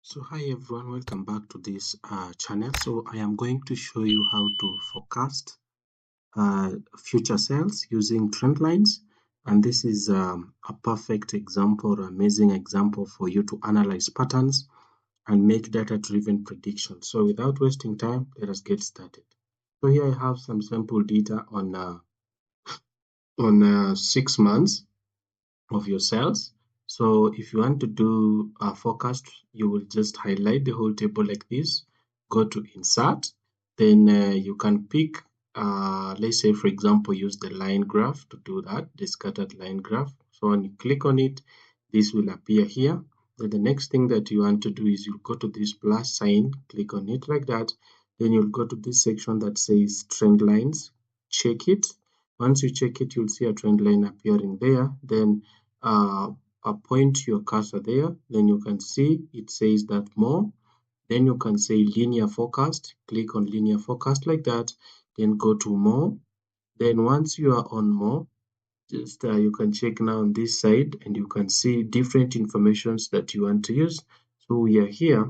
So hi everyone, welcome back to this channel. So I am going to show you how to forecast future sales using trend lines, and this is a perfect example, amazing example for you to analyze patterns and make data-driven predictions. So without wasting time, let us get started. So here I have some sample data on 6 months of your sales. So if you want to do a forecast, you will just highlight the whole table like this, go to insert, then you can pick, let's say for example, use the line graph to do that, the scattered line graph. So when you click on it, this will appear here. Then the next thing that you want to do is you go to this plus sign, click on it like that. Then you'll go to this section that says trend lines, check it. Once you check it, you'll see a trend line appearing there. Then point your cursor there, then you can see it says that more. Then you can say linear forecast, click on linear forecast like that, then go to more. Then once you are on more, just you can check now on this side and you can see different informations that you want to use. So we are here,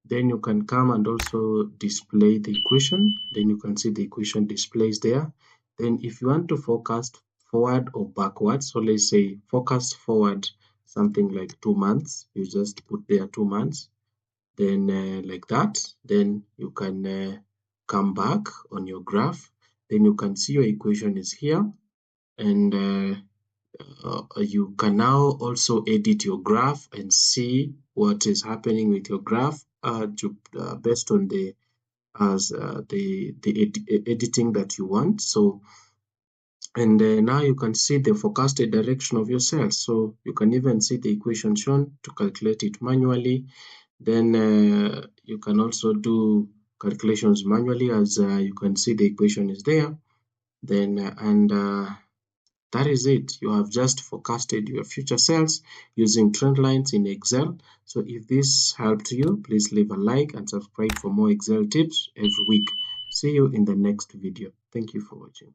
then you can come and also display the equation. Then you can see the equation displays there. Then if you want to forecast forward or backwards, so let's say forecast forward something like 2 months, you just put there 2 months, then like that, then you can come back on your graph, then you can see your equation is here, and you can now also edit your graph and see what is happening with your graph based on the editing that you want. So and now you can see the forecasted direction of your cells. So you can even see the equation shown to calculate it manually. Then you can also do calculations manually, as you can see the equation is there. Then that is it. You have just forecasted your future sales using trend lines in Excel. So if this helped you, please leave a like and subscribe for more Excel tips every week. See you in the next video. Thank you for watching.